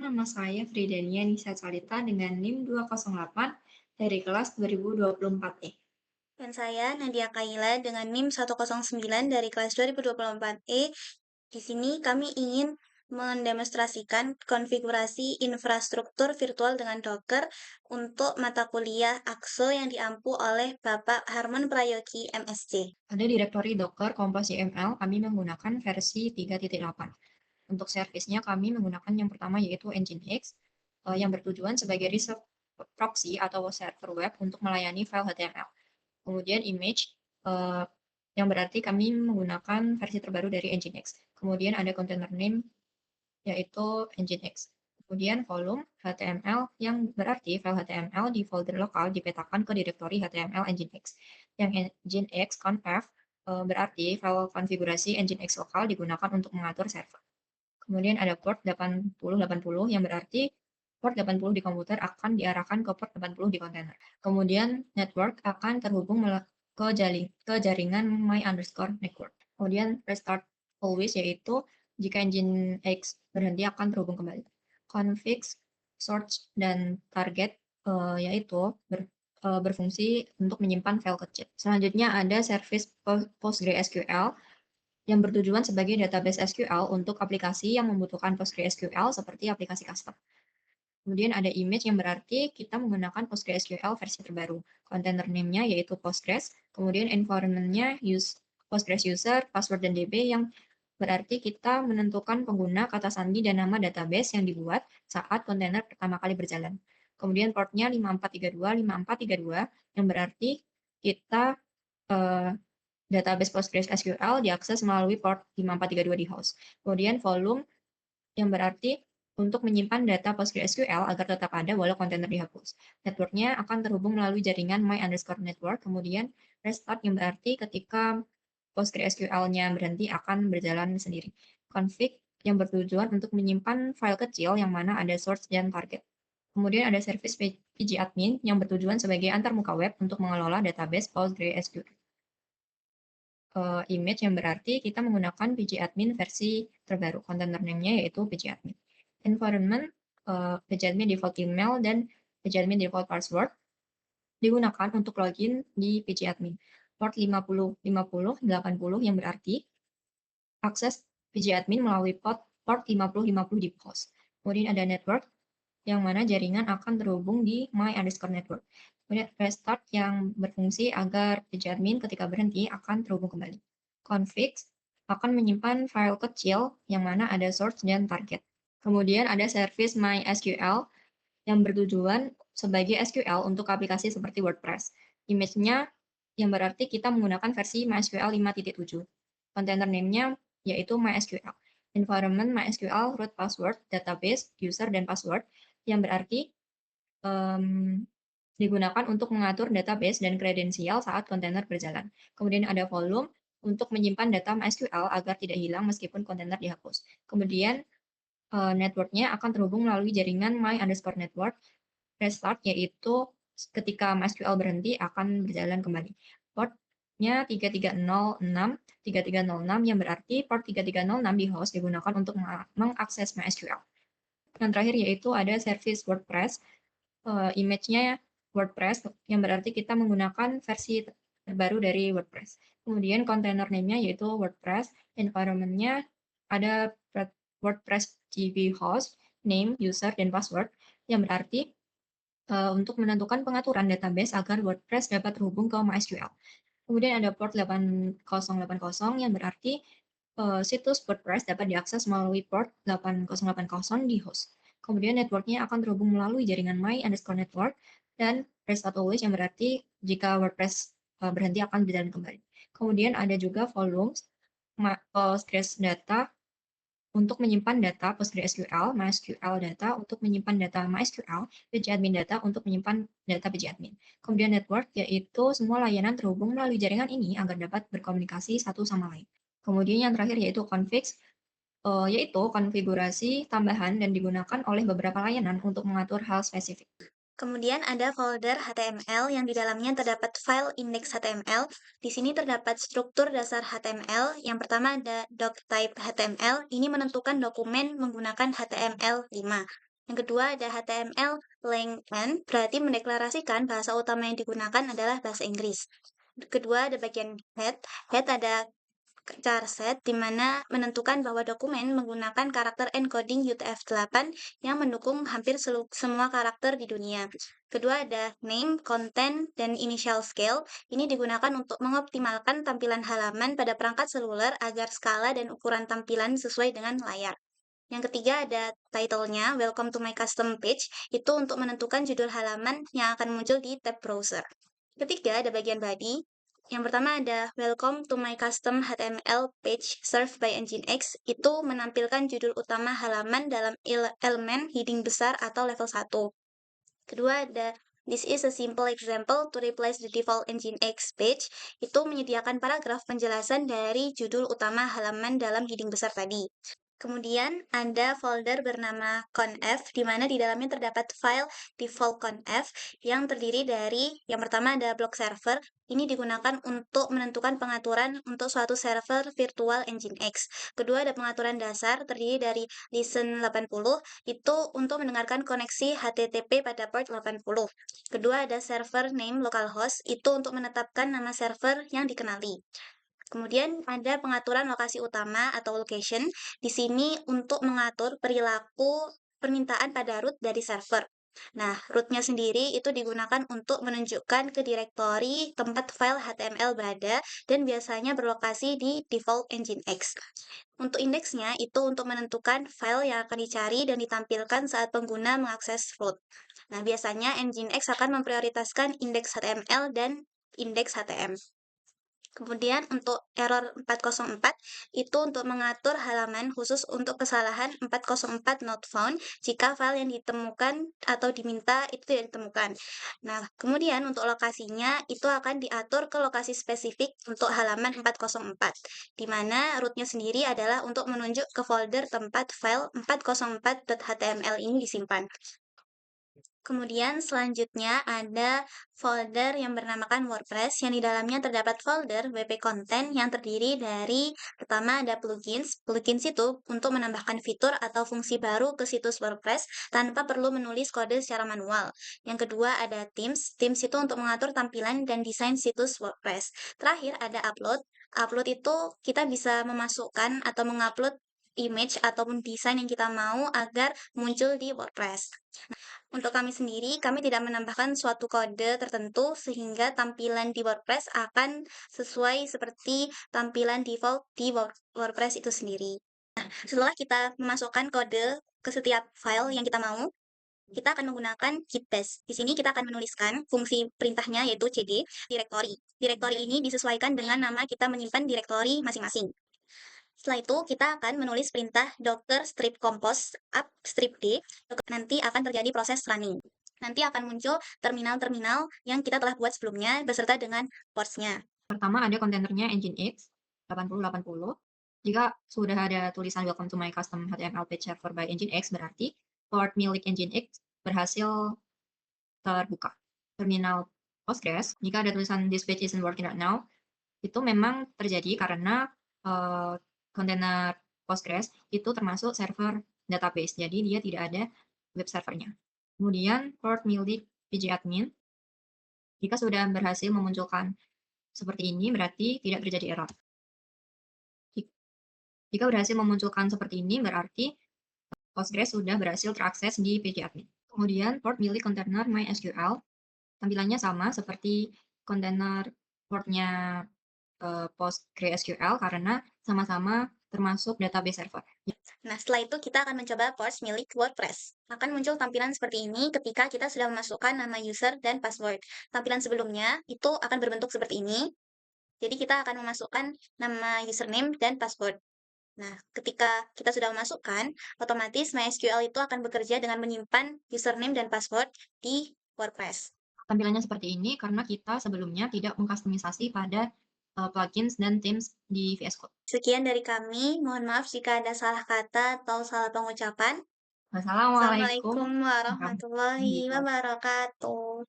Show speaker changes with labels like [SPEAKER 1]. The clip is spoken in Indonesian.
[SPEAKER 1] nama saya Fridania Nisa Salita dengan NIM 208 dari kelas 2024E.
[SPEAKER 2] Dan saya Nadia Kaila dengan NIM 109 dari kelas 2024E. Di sini kami ingin mendemonstrasikan konfigurasi infrastruktur virtual dengan Docker untuk mata kuliah AKSO yang diampu oleh Bapak Harmon Prayogi, MSc.
[SPEAKER 1] Pada direktori Docker Compose YML, kami menggunakan versi 3.8. Untuk servisnya kami menggunakan yang pertama yaitu Nginx, yang bertujuan sebagai reserve proxy atau server web untuk melayani file HTML. Kemudian image, yang berarti kami menggunakan versi terbaru dari Nginx. Kemudian ada container name yaitu Nginx. Kemudian volume HTML yang berarti file HTML di folder lokal dipetakan ke direktori HTML Nginx. Yang Nginx conf berarti file konfigurasi Nginx lokal digunakan untuk mengatur server. Kemudian ada port 8080 yang berarti port 80 di komputer akan diarahkan ke port 80 di kontainer. Kemudian network akan terhubung ke jaringan my_network. Kemudian restart always yaitu jika engine X berhenti akan terhubung kembali. Config, source, dan target yaitu berfungsi untuk menyimpan file kecil. Selanjutnya ada service PostgreSQL yang bertujuan sebagai database SQL untuk aplikasi yang membutuhkan PostgreSQL seperti aplikasi custom. Kemudian ada image yang berarti kita menggunakan PostgreSQL versi terbaru. Container name-nya yaitu Postgres, kemudian environment-nya Postgres user, password, dan DB yang berarti kita menentukan pengguna, kata sandi, dan nama database yang dibuat saat kontainer pertama kali berjalan. Kemudian port-nya 5432 yang berarti kita database PostgreSQL diakses melalui port 5432 di host. Kemudian volume yang berarti untuk menyimpan data PostgreSQL agar tetap ada walau kontainer dihapus. Networknya akan terhubung melalui jaringan my_network. Kemudian restart yang berarti ketika PostgreSQL-nya berhenti akan berjalan sendiri. Config yang bertujuan untuk menyimpan file kecil yang mana ada source dan target. Kemudian ada service pgadmin yang bertujuan sebagai antarmuka web untuk mengelola database PostgreSQL. Image yang berarti kita menggunakan pgadmin versi terbaru. Container name-nya yaitu pgadmin. Environment, pgadmin default email, dan pgadmin default password digunakan untuk login di pgadmin. Port 505080 yang berarti akses pgadmin melalui port 5050 di host. Kemudian ada network yang mana jaringan akan terhubung di my_network. Kemudian restart yang berfungsi agar pgadmin ketika berhenti akan terhubung kembali. Config akan menyimpan file kecil yang mana ada source dan target. Kemudian ada service MySQL yang bertujuan sebagai SQL untuk aplikasi seperti WordPress. Image-nya yang berarti kita menggunakan versi MySQL 5.7. Container name-nya yaitu MySQL. Environment MySQL root password, database, user, dan password yang berarti digunakan untuk mengatur database dan kredensial saat kontainer berjalan. Kemudian ada volume untuk menyimpan data MySQL agar tidak hilang meskipun kontainer dihapus. Kemudian network-nya akan terhubung melalui jaringan my_network. Restart yaitu ketika MySQL berhenti akan berjalan kembali. Port-nya 3306 yang berarti port 3306 di host digunakan untuk mengakses MySQL. Yang terakhir yaitu ada service WordPress. Image-nya WordPress yang berarti kita menggunakan versi terbaru dari WordPress. Kemudian container name-nya yaitu WordPress, environment-nya ada WordPress DB host, name, user, dan password yang berarti untuk menentukan pengaturan database agar WordPress dapat terhubung ke MySQL. Kemudian ada port 8080 yang berarti situs WordPress dapat diakses melalui port 8080 di host. Kemudian networknya akan terhubung melalui jaringan my_network dan restart always yang berarti jika WordPress berhenti akan berjalan kembali. Kemudian ada juga volume Postgres data untuk menyimpan data PostgreSQL, MySQL data untuk menyimpan data MySQL, pgadmin data untuk menyimpan data pgadmin. Kemudian network yaitu semua layanan terhubung melalui jaringan ini agar dapat berkomunikasi satu sama lain. Kemudian yang terakhir yaitu config, yaitu konfigurasi tambahan dan digunakan oleh beberapa layanan untuk mengatur hal spesifik.
[SPEAKER 2] Kemudian ada folder HTML yang di dalamnya terdapat file index HTML. Di sini terdapat struktur dasar HTML. Yang pertama ada doctype HTML. Ini menentukan dokumen menggunakan HTML5. Yang kedua ada HTML lang-n, berarti mendeklarasikan bahasa utama yang digunakan adalah bahasa Inggris. Kedua ada bagian head. Head ada charset di mana menentukan bahwa dokumen menggunakan karakter encoding UTF-8 yang mendukung hampir semua karakter di dunia. Kedua ada name, content, dan initial scale. Ini digunakan untuk mengoptimalkan tampilan halaman pada perangkat seluler agar skala dan ukuran tampilan sesuai dengan layar. Yang ketiga ada title-nya, Welcome to my custom page, itu untuk menentukan judul halaman yang akan muncul di tab browser. Ketiga ada bagian body. Yang pertama ada Welcome to my custom HTML page served by Nginx, itu menampilkan judul utama halaman dalam elemen heading besar atau level 1. Kedua ada This is a simple example to replace the default Nginx page, itu menyediakan paragraf penjelasan dari judul utama halaman dalam heading besar tadi. Kemudian ada folder bernama conf, di mana di dalamnya terdapat file default conf yang terdiri dari, yang pertama ada block server, ini digunakan untuk menentukan pengaturan untuk suatu server virtual Nginx. Kedua ada pengaturan dasar, terdiri dari listen 80, itu untuk mendengarkan koneksi HTTP pada port 80. Kedua ada server name localhost, itu untuk menetapkan nama server yang dikenali. Kemudian ada pengaturan lokasi utama atau location. Di sini untuk mengatur perilaku permintaan pada root dari server. Nah, rootnya sendiri itu digunakan untuk menunjukkan ke direktori tempat file HTML berada dan biasanya berlokasi di default Nginx. Untuk indeksnya itu untuk menentukan file yang akan dicari dan ditampilkan saat pengguna mengakses root. Nah, biasanya Nginx akan memprioritaskan indeks HTML dan indeks HTM. Kemudian untuk error 404 itu untuk mengatur halaman khusus untuk kesalahan 404 not found jika file yang ditemukan atau diminta itu tidak ditemukan. Nah, kemudian untuk lokasinya itu akan diatur ke lokasi spesifik untuk halaman 404, di mana rootnya sendiri adalah untuk menunjuk ke folder tempat file 404.html ini disimpan. Kemudian selanjutnya ada folder yang bernamakan WordPress, yang di dalamnya terdapat folder WP Content yang terdiri dari, pertama ada plugins. Plugins itu untuk menambahkan fitur atau fungsi baru ke situs WordPress tanpa perlu menulis kode secara manual. Yang kedua ada themes. Themes itu untuk mengatur tampilan dan desain situs WordPress. Terakhir ada upload. Upload itu kita bisa memasukkan atau mengupload image ataupun desain yang kita mau agar muncul di WordPress. Untuk kami sendiri, kami tidak menambahkan suatu kode tertentu sehingga tampilan di WordPress akan sesuai seperti tampilan default di WordPress itu sendiri. Nah, setelah kita memasukkan kode ke setiap file yang kita mau, kita akan menggunakan git bash. Di sini kita akan menuliskan fungsi perintahnya yaitu cd directory. Directory ini disesuaikan dengan nama kita menyimpan directory masing-masing. Setelah itu, kita akan menulis perintah docker strip compose up strip d. Nanti akan terjadi proses running. Nanti akan muncul terminal-terminal yang kita telah buat sebelumnya beserta dengan ports-nya.
[SPEAKER 1] Pertama ada kontainernya Nginx 8080. Jika sudah ada tulisan Welcome to my custom HTML page server by Nginx, berarti port milik Nginx berhasil terbuka. Terminal Postgres, jika ada tulisan this page isn't working right now, itu memang terjadi karena kontainer Postgres itu termasuk server database, jadi dia tidak ada web servernya. Kemudian port milik pgadmin, jika sudah berhasil memunculkan seperti ini berarti tidak terjadi error. Jika berhasil memunculkan seperti ini berarti Postgres sudah berhasil terakses di pgadmin. Kemudian port milik kontainer MySQL, tampilannya sama seperti kontainer portnya PostgreSQL karena sama-sama termasuk database server.
[SPEAKER 2] Nah, setelah itu kita akan mencoba ports milik WordPress. Akan muncul tampilan seperti ini ketika kita sudah memasukkan nama user dan password. Tampilan sebelumnya itu akan berbentuk seperti ini. Jadi kita akan memasukkan nama username dan password. Nah, ketika kita sudah memasukkan, otomatis MySQL itu akan bekerja dengan menyimpan username dan password di WordPress.
[SPEAKER 1] Tampilannya seperti ini karena kita sebelumnya tidak mengkustomisasi pada plugins dan themes di VS Code.
[SPEAKER 2] Sekian dari kami, mohon maaf jika ada salah kata atau salah pengucapan.
[SPEAKER 1] Wassalamualaikum
[SPEAKER 2] Assalamualaikum warahmatullahi wabarakatuh.